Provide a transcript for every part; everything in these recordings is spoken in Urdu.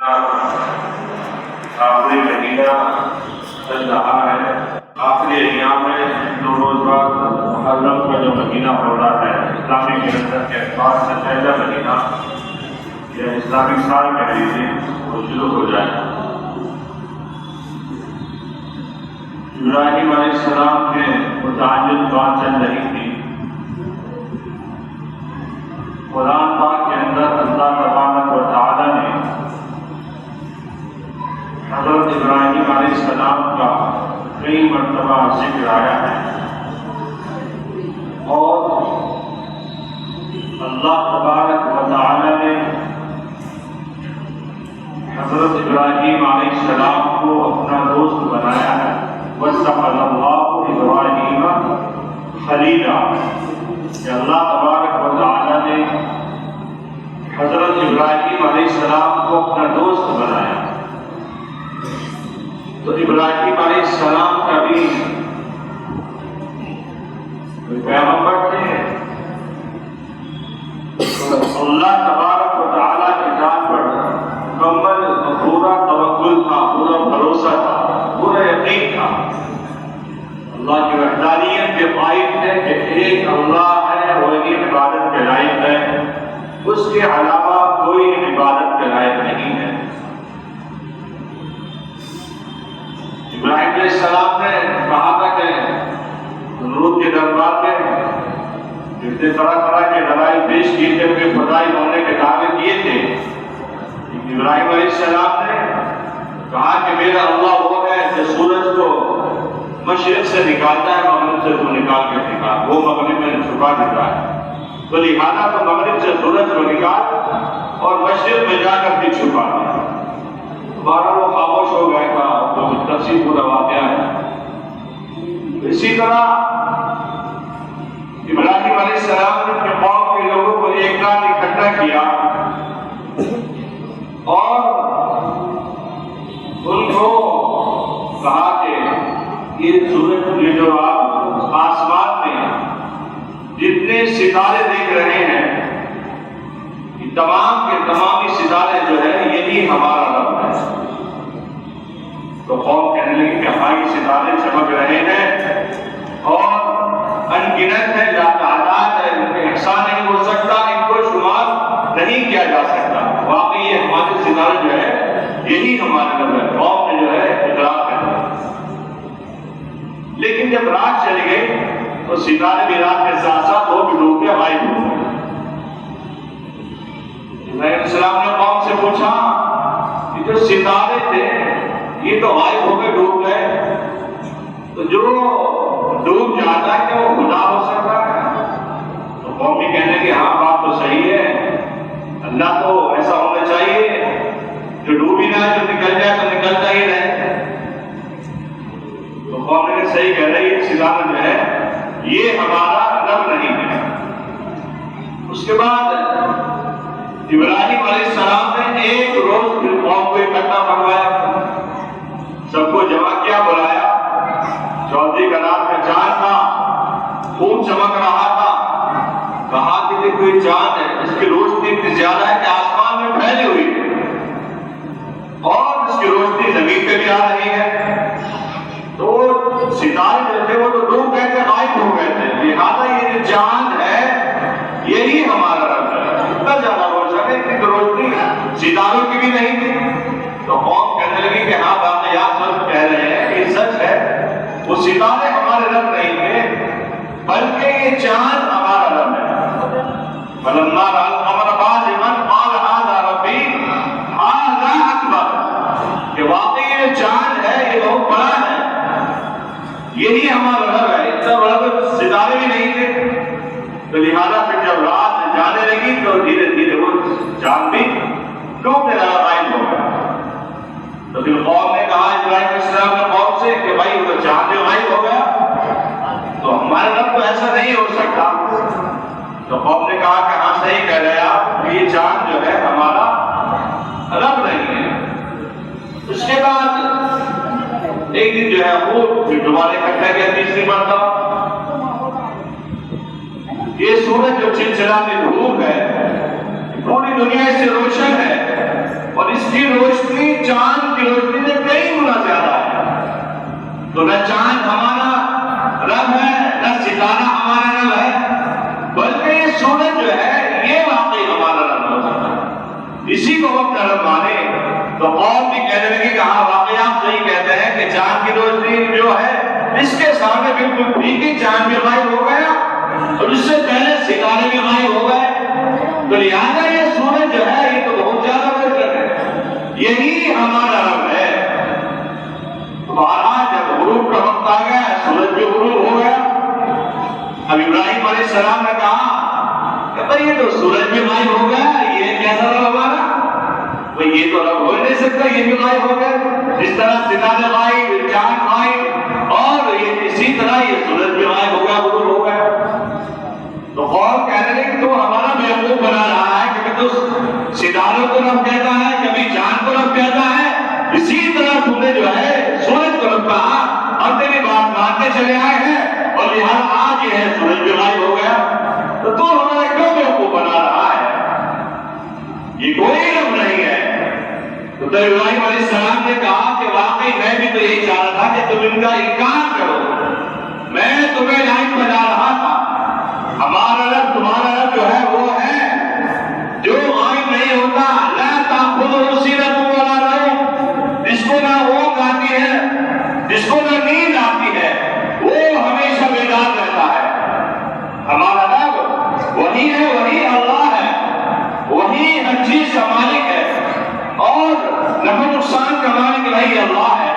آخری مہینہ چل رہا ہے، آخری ایام میں 2 روز بعد محرم کا جو مہینہ ہو رہا ہے، اسلامی کیلنڈر کے اعتبار سے پہلا مہینہ یا اسلامک سال کہہ لیجیے وہ شروع ہو جائے۔ ابراہیم علیہ السلام کے متعلق بات چل رہی تھی۔ قرآن پاک کے اندر اللہ تبارک و تعالی نے حضرت ابراہیم علیہ السلام کا کئی مرتبہ ذکر آیا ہے، اور اللہ تبارک و تعالی نے حضرت ابراہیم علیہ السلام کو اپنا دوست بنایا ہے۔ وَاتَّخَذَ اللَّهُ إِبْرَاهِيمَ خَلِيلًا، کہ اللہ تبارک و تعالی نے حضرت ابراہیم علیہ السلام کو اپنا دوست بنایا۔ تو ابراہیم علیہ السلام کا بھی پیغمبر تھے، اللہ تبارک و تعالیٰ کی ذات پر مکمل پورا توکل تھا، پورا بھروسہ تھا، پورا یقین تھا۔ اللہ کی وحدانیت کے قائل تھے کہ ایک اللہ ہے، وہی عبادت کے لائق ہے، اس کے علاوہ کوئی عبادت کے لائق نہیں ہے۔ ابراہیم علیہ السلام نے کہا تھا کہ نمرود کے دربار میں جتنے طرح کے دلائل پیش کیے تھے، ان کے خدائی ہونے کے دعوے کیے تھے، ابراہیم علیہ السلام نے کہا کہ میرا اللہ وہ ہے جو سورج کو مشرق سے نکالتا ہے، مغرب سے تو نکال کے دکھا، وہ مغرب میں چھپا دیتا ہے، تو لہٰذا تو مغرب سے سورج کو نکال اور مشرق میں جا کر بھی چھپا دیا۔ دوبارہ وہ خاموش ہو گیا تھا، تو تفصیل پورا واقعہ ہے۔ اسی طرح ابراہیم علیہ السلام نے اپنے قوم کے لوگوں کو ایک ساتھ اکٹھا کیا اور ان کو کہا کہ یہ سورج، یہ جو آپ آسمان میں جتنے ستارے دیکھ رہے ہیں، یہ تمام کے تمام ستارے جو ہے یہی ہمارا رب ہے۔ تو قوم کہنے لگی کہ ہمارے ستارے چمک رہے ہیں اور ان گنت ہے، لا تعداد ہے، ان کا احصاء نہیں ہو سکتا، ان کو شمار نہیں کیا جا سکتا، واقعی یہ ہمارے ستارے جو ہے یہی ہمارا رب ہے۔ قوم نے جو ہے اقرار کر دیا۔ لیکن جب رات چلی گئی تو ستارے بھی رات کے ساتھ ساتھ وہ بھی ڈوب کے غائب ہو گئے۔ ابراہیم علیہ السلام نے قوم سے پوچھا کہ جو ستارے تھے یہ تو غائب ہو گئے، ڈوب گئے، تو جو ڈوب جاتا ہے کہ وہ خدا ہو سکتا ہے؟ تو قوم بھی کہنے کہ ہاں بات تو صحیح ہے، اللہ تو ایسا ہونا چاہیے جو ڈوب ہی نہ ہے، جو نکل جائے تو نکلتا ہی رہے۔ تو قوم نے صحیح کہہ رہی ہے، ستارہ جو ہے یہ ہمارا رب نہیں ہے۔ اس کے بعد ابراہیم علیہ السلام نے ایک روز پھر قوم کو اکٹھا فرمایا، سب کو جمع کیا، بلایا۔ 14 کا رات کا چاند تھا، خوب چمک رہا تھا۔ کہا کہ یہ کوئی چاند ہے، اس کی روشنی اتنی زیادہ ہے کہ آسمان میں پھیلی ہوئی ہے اور اس کی روشنی زمین پہ بھی آ رہی ہے۔ تو ستارے جو تھے وہ تو ڈوب گئے تھے، غائب ہو گئے تھے، لہٰذا یہ جو چاند ہے یہی ہمارا رب ہے۔ اتنا زیادہ روشن ہے کہ روشنی ستاروں کی بھی نہیں تھی۔ تو قوم کہنے لگی کہ ہاں واقعات سب کہہ رہے ہیں کہ سچ ہے، وہ ستارے ہمارے رب نہیں تھے بلکہ یہ چاند ہمارا رب ہے۔ فَلَمَّا رَأَى الْقَمَرَ بَازِغًا قَالَ هَٰذَا رَبِّي هَٰذَا أَكْبَرُ، کہ واقعی یہ چاند ہے، یہ بہت بڑا ہے، یہی ہمارا رب ہے۔ اتنا بڑا تو ستارے بھی نہیں تھے۔ تو لہٰذا پھر جب رات جانے لگی تو دھیرے دھیرے وہ چاند بھی ڈوبنے لگا، غائب ہو گیا۔ تو پھر قوم نے کہا ابراہیم علیہ السلام نے قوم سے کہ بھائی وہ چاند جو غائب ہو گیا تو ہمارے رب تو ایسا نہیں ہو سکتا۔ تو قوم نے کہا کہ ہاں صحیح کہہ رہے آپ، یہ چاند جو ہے ہمارا رب نہیں ہے۔ اس کے بعد ایک دن جو ہے وہ پھر دوبارہ اکٹھا کیا، تیسری مرتبہ۔ یہ سورج جو چلچلاتی دھوپ ہے، پوری دنیا اس سے روشن ہے، اور اس کی روشنی چاند کی روشنی سے کئی گنا زیادہ ہے. تو نہ چاند ہمارا رب ہے نہ ستارہ ہمارا رب ہے، بلکہ یہ سورج جو ہے یہ واقعی ہمارا رب ہو سکتا ہے. اسی کو ہم اپنا رب مانے تو قوم بھی کہنے لگے کہ ہاں واقعی آپ صحیح کہتے ہیں کہ چاند کی روشنی جو ہے اس کے سامنے بالکل پھیکی، چاند بھی غائب ہو گیا اور اس سے پہلے ستارے بھی غائب ہو گئے، تو لہٰذا یہ سورج جو ہے یہ تو بہت زیادہ روشن ہے، یہی ہمارا رب ہے. بہرحال جب غروب کا وقت آ گیا سورج بھی غروب ہو گیا. اب ابراہیم علیہ السلام نے کہا کہ بھائی یہ تو سورج بھی غائب ہو گیا، یہ کیسا رب ہمارا؟ بھائی یہ تو رب ہو نہیں سکتا، یہ بھی غائب ہو گیا. جس طرح ستارے غائب، چاند غائب، اور یہ اسی طرح یہ سورج بھی غائب ہو گیا، غروب ہو گیا. تو قوم کہنے لگے کہ تو ہمارا بیوقوف بنا رہا ہے، کبھی تو ستاروں کو رب کہتا ہے، کبھی چاند کو رب کہتا ہے، اسی طرح تم نے جو ہے سورج کو رب کہا اور تیری بات مانتے چلے آئے ہیں، اور لہٰذا آج یہ ہے سورج بھی غائب ہو گیا، تو ہمارا کیوں بیوقوف بنا رہا ہے؟ یہ کوئی رب نہیں ہے. تو ابراہیم علیہ السلام نے کہا کہ واقعی میں بھی تو یہی چاہ رہا تھا کہ تم ان کا انکار کرو، میں تمہیں لائن بجا رہا تھا. ہمارا رب تمہارا رب جو ہے وہ ہے جو غائب نہیں ہوتا، لا تأخذہ سنۃ ولا نوم، جس کو نہ اونگ آتی ہے جس کو نہ نیند آتی ہے، وہ ہمیشہ بیدار رہتا ہے. ہمارا رب وہی ہے، وہی اللہ ہے، وہی ہر چیز کا مالک ہے، اور نفع نقصان کا مالک وہی اللہ ہے.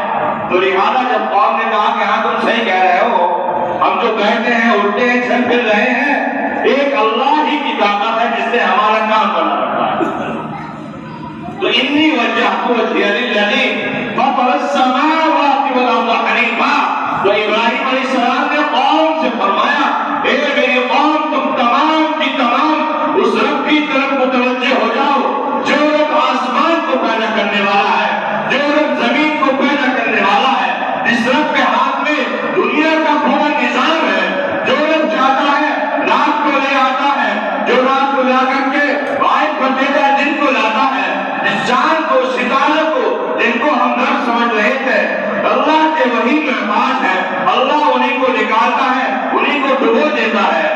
تو لہٰذا جب قوم نے کہا کہ ہاں تم صحیح کہہ رہے ہو، ہم جو بیٹھے ہیں اٹھتے ہیں چل پھر رہے ہیں، ایک اللہ ہی کی طاقت ہے جس نے ہمارا کام بنا رکھا ہے. تو انی وجہت وجہی للذی فطر السماوات والارض حنیفا. تو ابراہیم علیہ السلام نے قوم سے فرمایا اے میری قوم، تم تمام کی تمام اس رب کی طرف متوجہ ہو جاؤ جو رب آسمان کو پیدا کرنے والا ہے، جو رب زمین کو پیدا کرنے والا ہے، جس رب کے ہاتھ میں دنیا کا پورا نظام ہے، جو رب چاہتا ہے رات کو لے آتا ہے، جو رات کو لا کر کے غائب کر دیتا ہے، دن کو لاتا ہے، جس چاند کو ستاروں کو جن کو ہم رب سمجھ رہے تھے اللہ کے وہی محتاج ہے، اللہ انہیں کو نکالتا ہے، انہیں کو ڈبو دیتا ہے.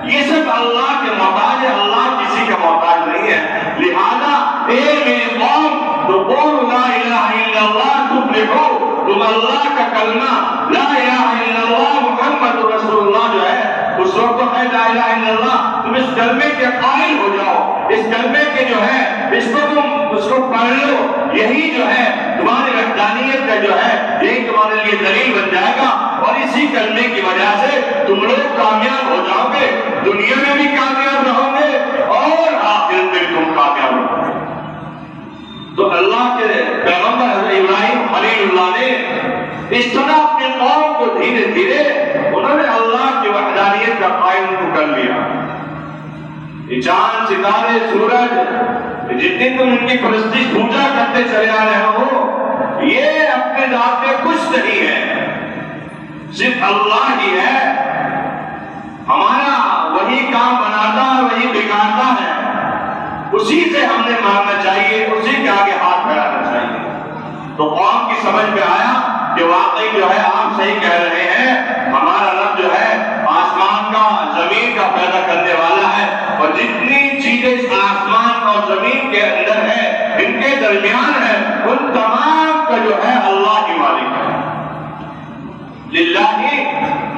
یہ سب اللہ کے محتاج ہے، اللہ کسی کا محتاج نہیں ہے. لہذا اے میری قوم، تو قولوا لا الہ الا اللہ تفلحوا، تم اللہ کا کلمہ لا الہ الا اللہ محمد رسول اللہ جو ہے اس وقت تو ہے لا الہ الا اللہ، تم اس کلمے کے قائل ہو جاؤ، اس کلمے کے جو ہے اس کو پڑھ لو، یہی جو ہے تمہاری وحدانیت کا جو ہے یہی تمہارے لیے دلیل بن جائے گا، اور اسی کلمے کی وجہ سے تم لوگ کامیاب ہو جاؤ گے، دنیا میں بھی کامیاب رہو گے اور آخرت میں تم کامیاب رہو گے. تو اللہ کے پیغمبر حضرت ابراہیم خلیل اللہ نے اس طرح اپنی قوم کو دھیرے دھیرے انہوں نے اللہ کی وحدانیت کا قائم کر لیا. یہ چاند ستارے سورج جتنی تم ان کی پرستش پوجا کرتے چلے آ رہے ہو، یہ اپنے ذات میں کچھ نہیں ہے، صرف اللہ ہی ہے. ہمارا وہی کام بناتا ہے، وہی بگاڑتا ہے، اسی سے ہم نے ماننا چاہیے، اسی کے آگے ہاتھ پھیلانا چاہیے. تو قوم کی سمجھ میں آیا کہ واقعی جو ہے آپ صحیح کہہ رہے ہیں، ہمارا رب جو ہے آسمان کا زمین کا پیدا کرنے والا ہے، اور جتنی چیزیں اس آسمان اور زمین کے اندر ہے ان کے درمیان ہے ان تمام کا جو ہے اللہ ہی مالک ہے. للہ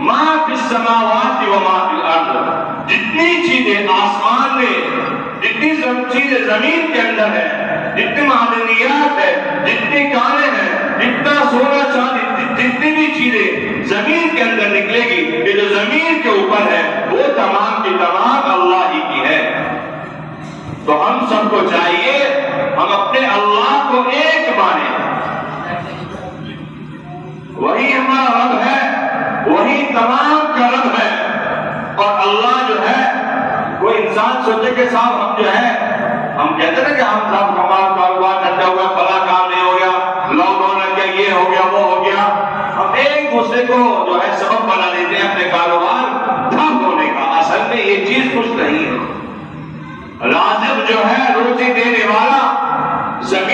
ما فی السماوات و ما فی الارض، جتنی چیزیں آسمان میں، جتنی چیزیں زمین کے اندر ہے، جتنی معدنیات ہے، جتنی کانیں ہیں، جتنا سونا چاندی، جتنی بھی چیزیں زمین کے اندر نکلے گی، یہ جو زمین کے اوپر ہے وہ تمام کی تمام اللہ ہی کی ہے. تو ہم سب کو چاہیے ہم اپنے اللہ کو ایک مانیں، وہی ہمارا رب ہے، وہی تمام کا رب ہے. اور اللہ جو ہے کوئی انسان سوچے کہ صاحب ہم جو ہے ہم کہتے ہیں کہ ہم سب کاروبار کرتے ہوئے فلاں کام نہیں ہو گیا، لاک ڈاؤن لگ گیا، یہ ہو گیا وہ ہو گیا، ہم ایک دوسرے کو جو ہے سبب بنا لیتے ہیں اپنے کاروبار ٹھپ ہونے کا. اصل میں یہ چیز کچھ نہیں ہے. رازق جو ہے روزی دینے والا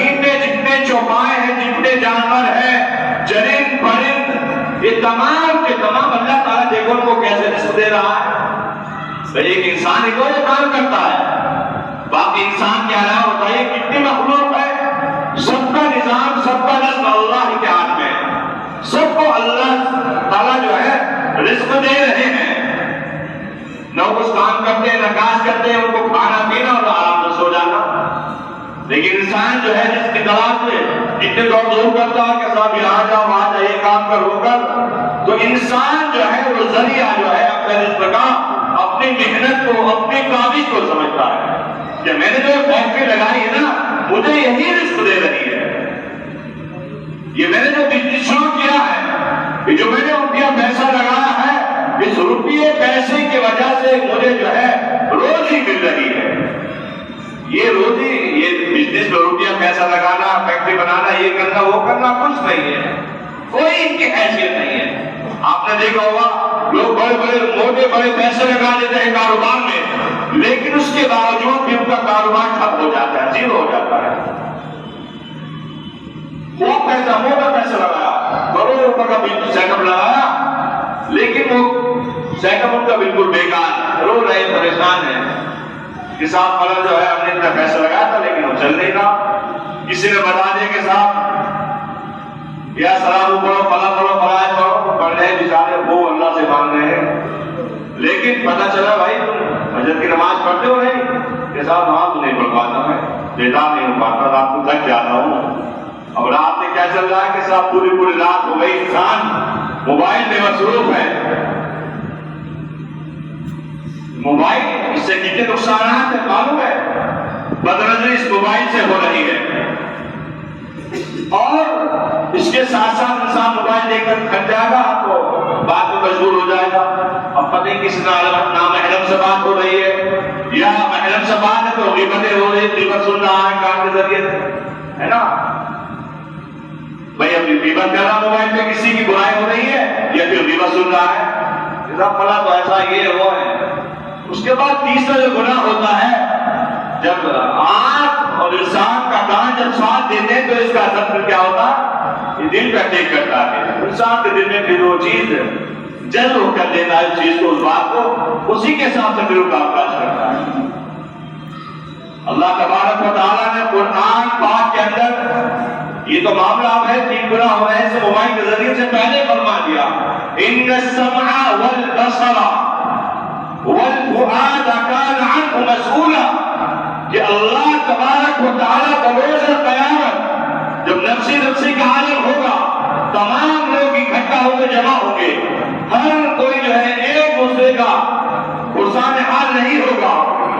زمین میں جتنے چوپائے ہیں، جتنے جانور ہیں، چرند پرند، یہ تمام کے تمام اللہ تعالیٰ دیکھو ان کو کیسے رزق دے رہا ہے۔ ایک انسان ہی تو یہ کام کرتا ہے، باقی انسان کے علاوہ بتائیے کتنی مخلوق ہے، سب کا نظام، سب کا رزق اللہ کے ہاتھ میں ہے، سب کو اللہ تعالیٰ جو ہے رزق دے رہے ہیں۔ نہ وہ کچھ کام کرتے ہیں، نہ کاج کرتے ہیں، ان کو کھانا پینا اور آرام سے سو جانا۔ لیکن انسان جو ہے جس کی تلاش میں اتنے دوڑ دور کرتا ہے کہ صاحب یہاں جاؤ وہاں جائے کام کر ہو کر، تو انسان جو ہے وہ ذریعہ جو ہے اپنے رزق کا، اپنی محنت کو، اپنی کاوش کو سمجھتا ہے کہ میں نے جو فیکٹری لگائی ہے نا، مجھے یہی رزق دے رہی ہے، یہ میں نے جو بزنس شروع کیا ہے، یہ جو میں نے روپیہ پیسہ لگایا ہے، اس روپیے پیسے کی وجہ سے مجھے جو ہے روزی مل رہی ہے۔ یہ روزی، یہ بزنس میں روپیہ پیسہ لگانا، فیکٹری بنانا، یہ کرنا وہ کرنا کچھ نہیں ہے، کوئی ان کی حیثیت نہیں ہے۔ آپ نے دیکھا ہوگا لوگ بڑے بڑے موٹے بڑے پیسے لگا دیتے ہیں کاروبار میں، لیکن اس کے باوجود بھی ان کا کاروبار ٹھپ ہو جاتا ہے، زیرو ہو جاتا ہے۔ وہ پیسہ موٹا پیسہ لگایا، کروڑوں روپے کا بزنس سیٹ اپ لگایا، لیکن وہ سیٹ اپ ان کا بالکل بیکار، رو رہے پریشان ہیں کہ صاحب فلاں جو ہے ہم نے اتنا پیسہ لگایا تھا لیکن وہ چل نہیں رہا۔ کسی نے بتا دیا کہ صاحب یا سلام پڑھو، فلاں پڑھو، فلاں پڑھو، پڑھ رہے بیچارے وہ اللہ سے مانگ رہے ہیں، لیکن پتہ چلا بھائی تم فجر کی نماز پڑھتے ہو نہیں کہ صاحب نماز تو نہیں پڑھ پاتا، میں بیدار نہیں ہو پاتا، رات کو تھک جاتا ہوں۔ اب رات میں کیا چل رہا ہے کہ صاحب پوری رات ہو گئی، انسان موبائل میں مصروف ہے۔ موبائل اس سے کتنے نقصانات ہیں معلوم ہے، بدنظری اس موبائل سے ہو رہی ہے، اور اس کے ساتھ ساتھ انسان موبائل دیکھ کر تھک جائے گا تو بات میں مجبور ہو جائے گا۔ اب پتہ نہیں کس نامحرم سے بات ہو رہی ہے، یا محرم سے بات ہے تو غیبتیں ہو رہی، غیبت سن رہا ہے کان کے ذریعے سے، ہے نا بھائی؟ اپنی غیبت کر رہا موبائل پہ، کسی کی برائی ہو رہی ہے یا پھر غیبت سن رہا ہے، فلاں تو ایسا یہ وہ ہے۔ اس کے بعد تیسرا جو گناہ ہوتا ہے، جب آنکھ اور انسان کا کان جب ساتھ دیتے ہیں تو اس کا اثر پھر کیا ہوتا ہے؟ یہ دل پہ اٹیک کرتا ہے، انسان کے دل میں پھر وہ چیز جذب ہو کر دیتا ہے، اس چیز کو، اس بات کو، اسی کے ساتھ سے پھر وہ کام کاج کرتا ہے۔ اللہ تبارک و تعالیٰ نے قرآن پاک کے اندر یہ تو معاملہ اب ہے، 3 گناہ ہو رہے ہیں، سے موبائل کے ذریعے سے پہلے فرما دیا ان السمع والبصر والفؤاد كان عنه مسؤولا، کہ اللہ تبارک و تعالیٰ بروز قیامت جب نفسی کا عالم ہوگا، تمام لوگ اکٹھا ہو کے جمع ہوں گے، ہر کوئی جو ہے ایک دوسرے کا پرسان حال نہیں ہوگا،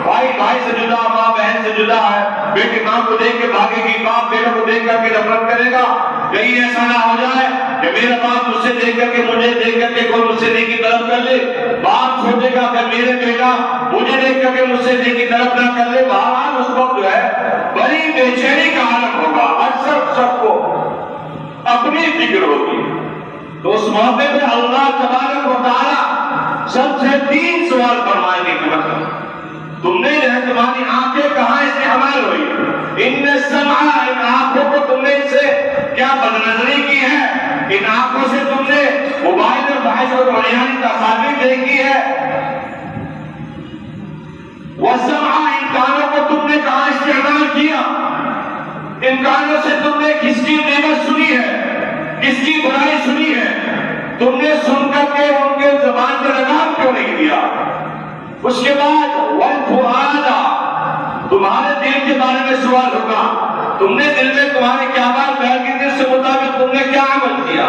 بھائی بھائی سے جدا، ماں بہن سے جدا ہے، بیٹی ماں کو دیکھ کے بھاگے گی، باپ بیٹوں کو دیکھ کر کے نفرت کرے گا۔ کہیں ایسا نہ ہو جائے کہ میرا باپ مجھ سے دیکھ کر کے، مجھے دیکھ کر کے کوئی مجھ سے نیکی طلب کر لے، باپ سوچے گا کہ میرے بیٹا مجھے دیکھ کر کے مجھ سے نیکی طلب نہ کر لے۔ بہرحال اس وقت جو ہے بڑی بے چینی کا عالم ہوگا، اکثر سب کو اپنی فکر ہوگی۔ تو اس موقع پہ اللہ تبارک و تعالیٰ سب سے 3 سوال فرمائیں گے کہ مطلب تم نے جو ہے تمہاری آنکھیں کہاں استعمال ہوئی، ان السمع، ان آنکھوں کو تم نے ان سے کیا بدنظری کی ہے، ان آنکھوں سے تم نے موبائل میں بحث اور بڑھیانی تصاویر دیکھی ہے، والسمع، ان کانوں کو تم نے کہاں استعمال کیا، ان کانوں سے تم نے کس کی غیبت سنی ہے، کس کی برائی سنی ہے، تم نے سن کر کے ان کے زبان پر لگام کیوں نہیں دیا۔ اس کے بعد والفؤاد، تمہارے دل کے بارے میں سوال ہوگا، تم نے دل میں تمہارے کیا بات بیان کی، دل سے مطابق تم نے کیا عمل کیا۔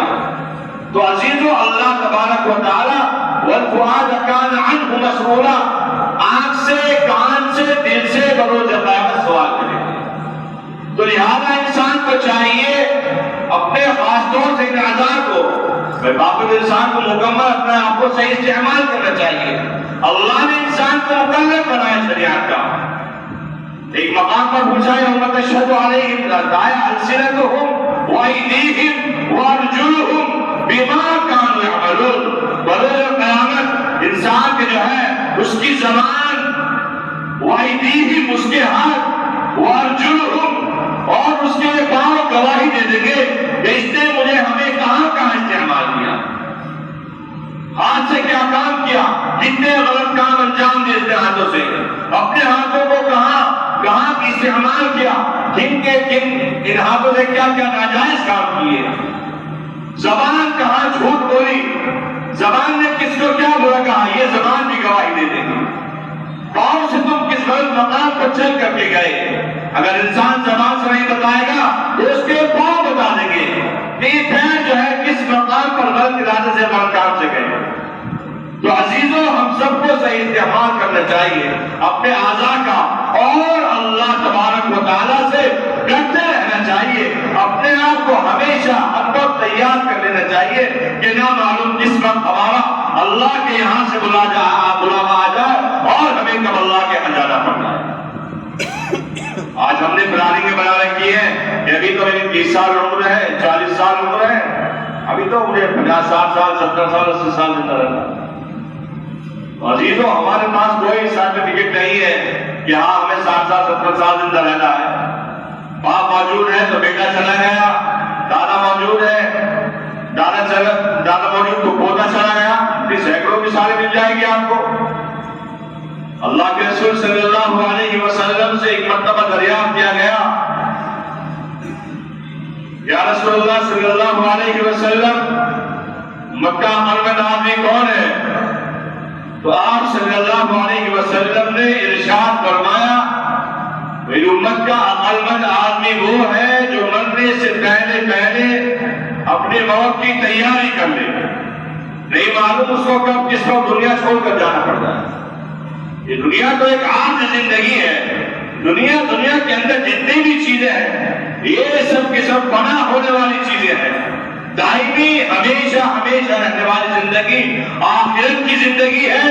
تو عزیزو، اللہ تبارک و تعالی والفؤاد کان عنہ مسؤولا، آنکھ سے، کان سے، دل سے بروز قیامت سوال کرے گا۔ تو لہذا انسان کو چاہیے اپنے خاص طور سے ان اعضاء کو، باقی انسان کو مکمل اپنے آپ کو صحیح استعمال کرنا چاہیے۔ اللہ نے انسان کو مکلف بنایا شریعت کا۔ ایک مقام پر پوچھا ہے امت اشہد علیہم السنتہم وایدیہم وارجلہم بما کانوا یعملون، بروز قیامت انسان کے جو ہے اس کی زبان، وایدیہم اس کے ہاتھ، وارجلہم اور اس کے پاؤں گواہی دے دیں گے کہ اس نے مجھے ہمیں کہاں کہاں استعمال کیا، ہاتھ سے کیا کام کیا، کتنے غلط کام انجام دیے اپنے ہاتھوں سے، اپنے ہاتھوں کو کہاں کہاں استعمال کیا، ان ہاتھوں سے کیا کیا ناجائز کام کیے، زبان کہاں جھوٹ بولی، زبان نے کس کو کیا برا کہا، یہ زبان بھی گواہی دے دے گی۔ پاؤں سے تم کس غلط مقام پر چل کر کے گئے، اگر انسان زبان سے نہیں بتائے گا تو اس کے پاؤں بتا دیں گے کہ یہ پیر جو ہے کس مقام پر غلط ارادے سے غلط کام سے گئے۔ تو عزیزوں، ہم سب کو صحیح استعمال کرنا چاہیے اپنے اعضاء کا، اور اللہ تبارک و تعالیٰ سے ڈرتے رہنا چاہیے، اپنے آپ کو ہمیشہ ہر وقت تیار کر لینا چاہیے کہ نہ معلوم کس وقت ہمارا اللہ کے یہاں سے بلاوا آ جائے اور ہمیں کب اللہ کے یہاں جانا پڑ جائے۔ آج ہم نے پلاننگ بنا رکھی ہے کہ ابھی تو میری 30 سال عمر ہے، 40 سال عمر ہے، ابھی تو مجھے 50 سال 70 سال 80 سال زندہ رہنا۔ عزیزوں، ہمارے پاس کوئی سرٹیفکیٹ نہیں ہے کہ ہاں ہمیں 60 سال 70 سال زندہ رہنا ہے۔ باپ موجود ہے تو بیٹا چلا گیا، دادا موجود ہے دادا موجود تو پوتا چلا گیا، سینکڑوں مثالیں مل جائے گی آپ کو۔ اللہ کے رسول صلی اللہ علیہ وسلم سے ایک مرتبہ دریافت کیا گیا، یا رسول اللہ صلی اللہ علیہ وسلم، مکہ مکرمہ آدمی کون ہے؟ تو آپ صلی اللہ علیہ وسلم نے ارشاد فرمایا، میری امت کا عقل مند آدمی وہ ہے جو مرنے سے پہلے اپنی موت کی تیاری کر لے، نہیں معلوم اس کو کب کس کو دنیا چھوڑ کر جانا پڑتا ہے۔ یہ دنیا تو ایک عارضی زندگی ہے، دنیا کے اندر جتنی بھی چیزیں ہیں یہ سب کی سب فنا ہونے والی چیزیں ہیں، دائمی ہمیشہ رہنے والی زندگی آخرت کی زندگی ہے،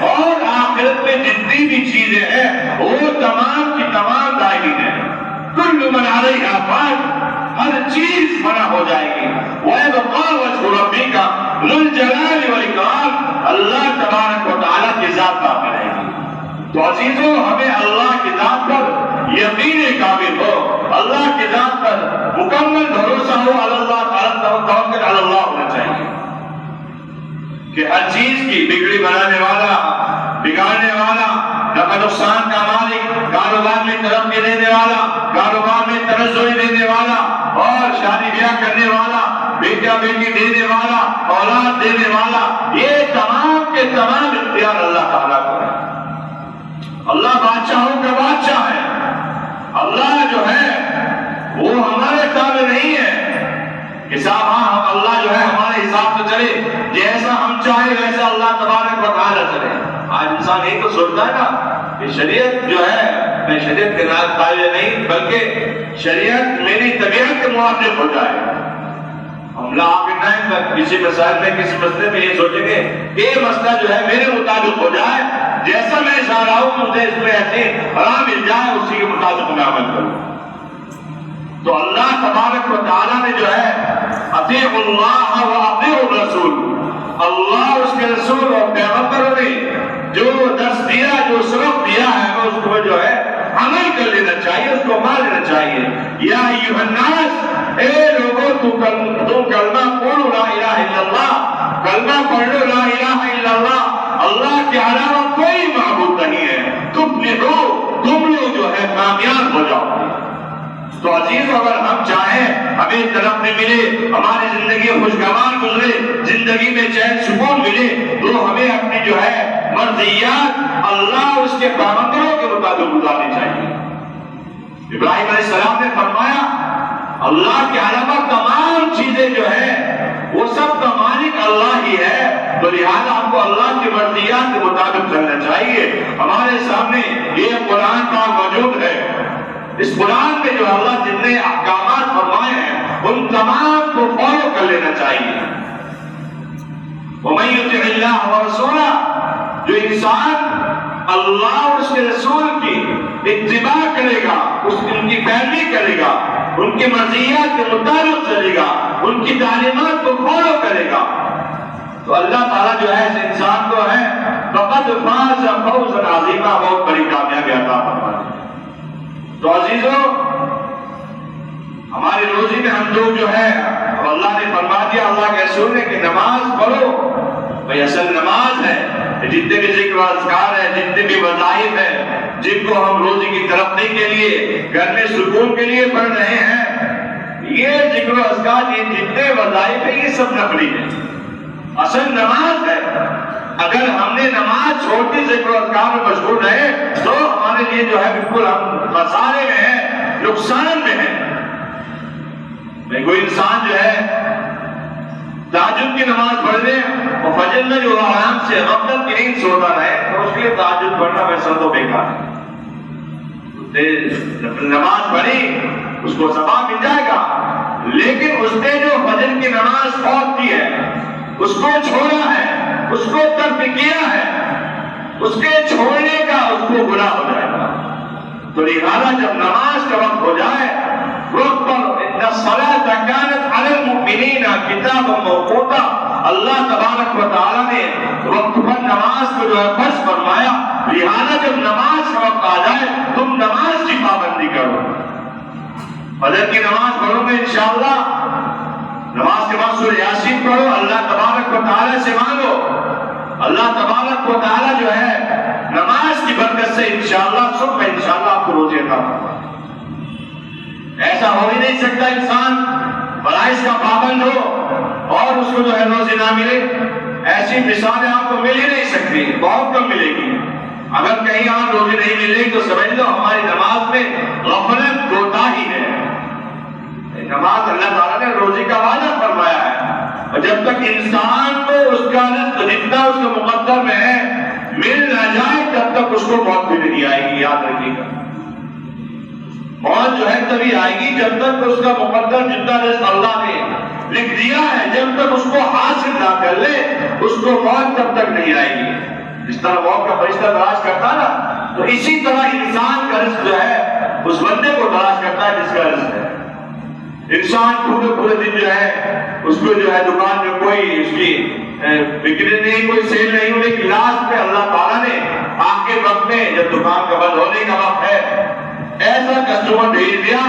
اور آخرت میں جتنی بھی چیزیں ہیں وہ تمام کی تمام دائمی ہیں۔ کل من علیہا فان، ہر چیز فنا ہو جائے گی، وَيَبْقَى وَجْهُ رَبِّكَ ذُو الْجَلَالِ وَالْإِكْرَامِ، اللہ تبارک و تعالیٰ کی ذات باقی رہے گی۔ تو عزیزوں، ہمیں اللہ کی ذات پر یقین کامل ہو، اللہ کی ذات پر مکمل بھروسہ ہو، اللہ توکل علی اللہ ہونا چاہیے کہ ہر چیز کی بگڑی بنانے والا، بگاڑنے والا، نفع نقصان کا مالک، کاروبار میں ترقی دینے والا، کاروبار میں ترقی دینے والا، اور شادی بیاہ کرنے والا، بیٹا بیٹی دینے والا، اولاد دینے والا، یہ تمام کے تمام اختیار اللہ تعالیٰ کو ہے۔ اللہ بادشاہوں کا بادشاہ ہے، اللہ جو ہے وہ ہمارے تابع نہیں ہے کہ صاحب ہم اللہ جو ہے ہمارے حساب سے چلے، جیسا ہم چاہیں ویسا اللہ تبارک و تعالیٰ چلے۔ آج انسان یہی تو سوچتا ہے نا کہ شریعت جو ہے، میں شریعت کے تابع نہیں بلکہ شریعت میری طبیعت کے موافق ہو جائے۔ ہم لاکھ کسی مسائل میں کسی مسئلے میں یہ سوچیں گے کہ یہ مسئلہ جو ہے میرے مطابق ہو جائے، جیسا میں چاہ رہا ہوں مجھے اس میں ایسی راہ مل جائے، اسی کے مطابق میں عمل کروں۔ تو اللہ تبارک و تعالیٰ نے جو ہے اطیعوا اللہ و اطیعوا الرسول، اللہ اس کے رسول اور پیغمبروں نے جو درس دیا، جو سبق دیا ہے، اس کو جو ہے عمل کر لینا چاہیے، اس کو مان لینا چاہیے۔ یا ایھا الناس، اے لوگوں تم کلمہ پڑھو لا الہ الا اللہ، کلمہ پڑھ لو لا الہ الا اللہ، اللہ کے علاوہ کوئی معبود نہیں ہے، تم لوگ جو ہے کامیاب ہو جاؤ۔ تو عزیزوں، اگر ہم چاہیں ہمیں ترقی ملے، ہماری زندگی خوشگوار گزرے، زندگی میں چین سکون ملے، تو ہمیں اپنی جو ہے مرضیات اللہ اور اس کے پیغمبروں کے مطابق گزارنی چاہیے۔ ابراہیم علیہ السلام نے فرمایا اللہ کے علاوہ تمام چیزیں جو ہے وہ سب کا مالک اللہ ہی ہے، تو لہذا ہم کو اللہ کی مرضیات کے مطابق چلنا چاہیے۔ ہمارے سامنے یہ قرآن کا موجود ہے، اس قرآن میں جو اللہ جتنے احکامات فرمائے ہیں ان تمام کو فالو کر لینا چاہیے۔ وَمَن يُطِعِ اللَّهَ وَرَسُولَهُ، جو انسان اللہ اور اس کے رسول کی اتباع کرے گا، ان کی پیروی کرے گا، ان کی مرضیات کے مطابق چلے گا، ان کی تعلیمات کو فالو کرے گا، تو اللہ تعالیٰ جو ہے اس انسان کو ہے فَقَدْ فَازَ فَوْزًا عَظِيمًا، بہت بڑی کامیابی عطا فرمائے۔ تو عزیزوں، روزی میں ہم لوگ جو ہے اللہ نے فرما دیا اللہ کے رسول نے کہ نماز پڑھو، بھئی اصل نماز ہے، جتنے بھی ذکر و اذکار ہے، جتنے بھی وظائف ہے جن کو ہم روزی کی ترقی کے لیے گھر میں سکون کے لیے پڑھ رہے ہیں، یہ ذکر و اذکار یہ جتنے وظائف ہیں یہ سب نفلی ہیں، اصل نماز ہے۔ اگر ہم نے نماز چھوڑ دی ذکر و اذکار میں مشغول رہے تو ہمارے لیے جو ہے بالکل ہم خسارے میں ہیں، نقصان میں ہیں۔ کوئی انسان جو ہے تہجد کی نماز پڑھ لے اور فجر میں جو آرام سے غفلت کی نیند سوتا رہے تو اس کے لیے تہجد پڑھنا ویسا تو بیکار ہے۔ نماز پڑھی اس کو ثواب مل جائے گا، لیکن اس نے جو فجر کی نماز فوت کی ہے، اس کو چھوڑا ہے، اس کو ترک کیا ہے، اس کے چھوڑنے کا اس کو گناہ ہو جائے گا۔ تو لہذا جب نماز کا وقت ہو جائے وقت پر ان الصلاۃ کانت علی المؤمنین کتابا موقوتا، اللہ تبارک و تعالیٰ نے وقت پر نماز کو جو ہے فرض فرمایا، لہذا جب نماز کا وقت آ جائے تم نماز کی پابندی کرو۔ فجر کی نماز پڑھو گے انشاءاللہ، نماز کے بعد سورہ یاسین پڑھو، اللہ تبارک و تعالیٰ سے مانگو، اللہ تبارک و تعالیٰ جو ہے نماز کی برکت سے انشاءاللہ صبح انشاءاللہ آپ کو روزی عطا فرمائے۔ ایسا ہو ہی نہیں سکتا انسان فرائض کا پابند ہو اور اس کو جو ہے روزی نہ ملے، ایسی مثالیں آپ کو مل ہی نہیں سکتی، بہت کم ملے گی۔ اگر کہیں آپ روزی نہیں ملے تو سمجھ لو ہماری نماز میں غفلت کوتاہی ہے۔ نماز اللہ تعالیٰ نے روزی کا وعدہ فرمایا ہے، اور جب تک انسان کو اس کا رزق جتنا اس کے مقدر میں ہے مل نہ جائے تب تک اس کو موت بھی نہیں آئے گی۔ یاد رکھیے گا موت جو ہے تبھی آئے گی جب تک اس کا مقدر جتنا رزق اللہ نے لکھ دیا ہے، جب تک اس کو حاصل نہ کر لے اس کو موت تب تک نہیں آئے گی۔ جس طرح موت کا فرشتہ تلاش کرتا نا، تو اسی طرح انسان کا رزق جو ہے اس بندے کو تلاش کرتا ہے جس کا رزق ہے۔ انسان پورے دن جو ہے اس کو جو ہے دکان میں کوئی اس کی بکری نہیں، کوئی سیل نہیں ہونے کی، لاسٹ میں اللہ تعالیٰ نے آخر وقت میں جب دکان کا بند ہونے کا وقت ہے ایسا کسٹمر بھیج دیا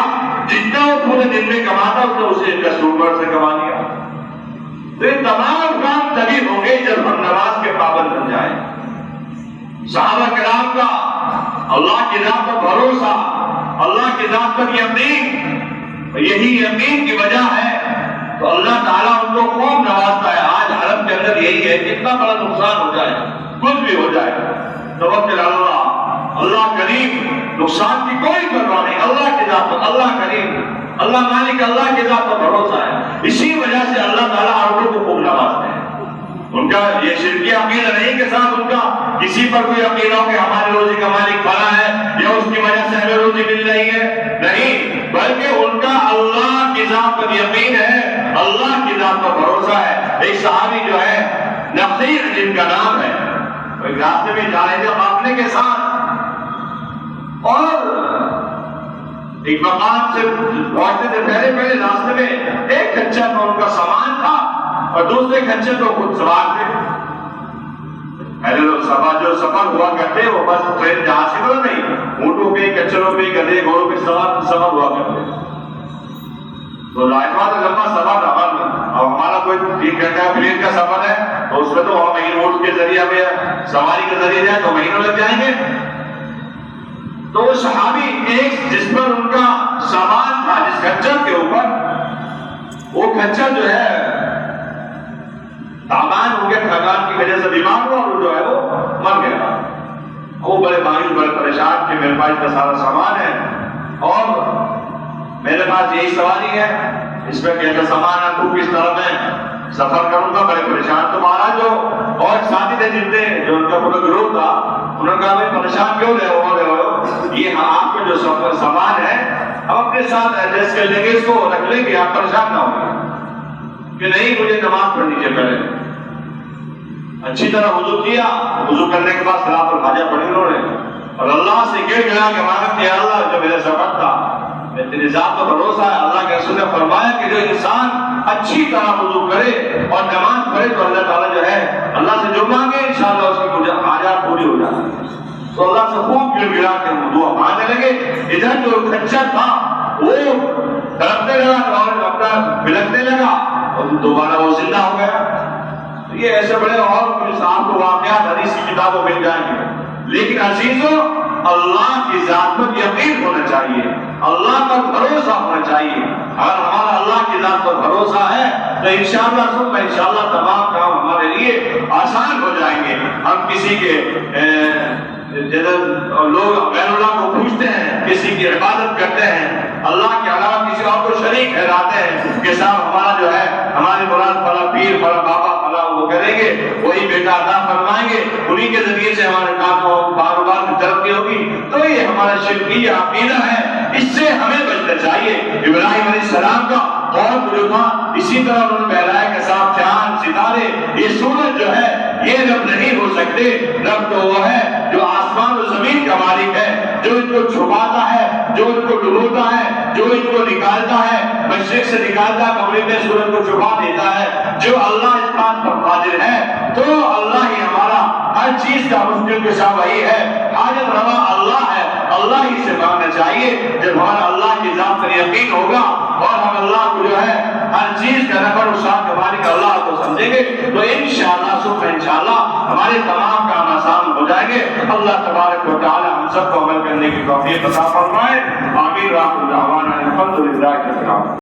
جتنا وہ پورے دن میں کماتا اتنا اسے کسٹمر سے کما لیا۔ تو یہ تمام کام تبھی ہوں گے جب ہم نماز کے پابند بن جائیں۔ صحابہ کرام کا اللہ کی ذات پر بھروسہ، اللہ کی ذات پر یقین، یہی یقین کی وجہ ہے تو اللہ تعالیٰ ان کو خوب نوازتا ہے۔ آج عرب کے اندر یہی ہے، کتنا بڑا نقصان ہو جائے کچھ بھی ہو جائے توکل اللہ، اللہ کریم، نقصان کی کوئی پرواہ نہیں، اللہ کی ذات پر، اللہ کریم، اللہ مالک، اللہ کی ذات پر بھروسہ ہے۔ اسی وجہ سے اللہ تعالیٰ عربوں کو خوب نوازتے ہیں۔ ان کا یہ شرکی عقیدہ نہیں کہ صاحب ان کا کسی پر کوئی عقیدہ ہو کہ ہمارے روزی کا مالک فلاں ہے یا اس کی وجہ سے ہمیں روزی مل رہی ہے، نہیں، بلکہ ان کا اللہ کی ذات پر یقین ہے، اللہ کی ذات پر بھروسہ ہے۔ ایک صحابی جو ہے نخیر جن کا نام ہے، وہ ایک راستے میں جا رہے تھے قافلے کے ساتھ اور ایک مقام سے پہنچتے تھے، پہلے راستے میں ایک کچا تو ان کا سامان تھا اور دوسرے کچے تو خود سوار تھے۔ پہلے لوگ جو سفر ہوا کرتے وہ بس ٹرین جہاز سے تو نہیں، اونٹوں پہ، کچروں پہ، گدھے گھوڑوں پہ سفر ہوا کرتے تو لائقہ تو لمبا سفر تھا۔ اب ہمارا کوئی 3 گھنٹہ پلین کا سفر ہے تو اس میں تو ہم مہین روڈ کے ذریعے میں سواری کے ذریعے جائیں تو مہینوں لگ جائیں گے۔ تو وہ صحابی ایک جس پر ان کا سامان تھا، جس کچر کے اوپر، وہ کچر جو ہے تعبان ہو گیا، تھکان کی وجہ سے بیمار ہوا اور جو ہے وہ مر گیا۔ وہ بڑے مایوس، بڑے پریشان کہ میرے پاس اتنا سارا سامان ہے اور میرے پاس یہی سواری ہے، اس میں کیسا سامان ہے، تو کس طرح میں سفر کروں گا، بڑے پریشان۔ تو مہاراج جو اور ساتھی تھے جن نے جو ان کا پورا گروہ تھا، انہوں نے کہا بھائی پریشان کیوں رہے ہو، یہ آپ کا جو سامان ہے ہم اپنے ساتھ ایڈجسٹ کر لیں گے، اس کو رکھ لیں گے، آپ پریشان نہ ہوں گے۔ کہ نہیں، مجھے نماز پڑھنی چاہیے پہلے۔ اچھی طرح وضو کیا، وضو کرنے کے بعد صلاۃ الحاجہ پڑھی انہوں نے اور اللہ سے گڑ گڑا کے مانگا کہ اللہ جو میرا سفر تھا میں تیری ذات پر بھروسہ ہے۔ اللہ کے رسول نے فرمایا کہ جو انسان اچھی طرح وضو کرے اور نماز پڑھے تو اللہ تعالیٰ جو ہے اللہ سے جو مانگے انشاءاللہ اس کی حاجات پوری ہو جاتی ہے۔ تو اللہ سے خوب گڑ گڑا کے دعا مانگنے لگے۔ ادھر جو کچا تھا وہ تڑپنے لگا اور اپنا بلکنے لگا اور دوبارہ وہ زندہ ہو گیا. یہ ایسے بڑے اور کچھ آپ کو واقعات حدیث کی کتابوں مل جائیں گے. لیکن عزیزوں اللہ کی ذات پر یقین ہونا چاہیے, اللہ پر بھروسہ ہونا چاہیے. اگر ہمارا اللہ کی ذات پر بھروسہ ہے تو انشاءاللہ تمام کام ہمارے لیے آسان ہو جائیں گے. ہم کسی کے لوگ غیر اللہ کو پوچھتے ہیں, کسی کی عبادت کرتے ہیں, اللہ کے علاوہ کسی اور کو شریک ٹھہراتے ہیں کہ صاحب ہمارا جو ہے ہماری مراد فلاں پیر فلاں بابا فلاں وہ کریں گے, وہی بیٹا عطا فرمائیں گے, انہی کے ذریعے سے ہمارے کام کاروبار کی ترقی ہوگی. تو یہ ہمارا شرکی عقیدہ ہے, اس سے ہمیں بچنا چاہیے. ابراہیم علیہ السلام کا اور جو تھا اسی طرح انہوں نے بہلایا کہ صاحب چاند ستارے یہ سورج جو ہے یہ رب نہیں ہو سکتے. رب تو وہ ہے جو آسمان و زمین کا مالک ہے, جو ان کو چھپاتا ہے, جو ان کو ڈبوتا ہے, جو ان کو نکالتا ہے, مشرق سے نکالتا ہے مغرب میں سورج کو چھپا دیتا ہے. جو اللہ اس بات پر قادر ہے تو اللہ ہی ہمارا ہر چیز کا مشکل کشا وہی ہے, حاجت روا اللہ ہے, اللہ ہی سے مانگنا چاہیے. جب ہمارا اللہ کی ذات پر یقین ہوگا اور ہم اللہ کو جو ہے ہر چیز کا نفع نقصان کا مالک اللہ کو سمجھیں گے تو انشاءاللہ ہمارے تمام کام آسان ہو جائیں گے. اللہ تبارک و تعالی ہم سب کو عمل کرنے کی توفیق عطا فرمائے. آمین. وآخر دعوانا الحمدللہ رب العالمین.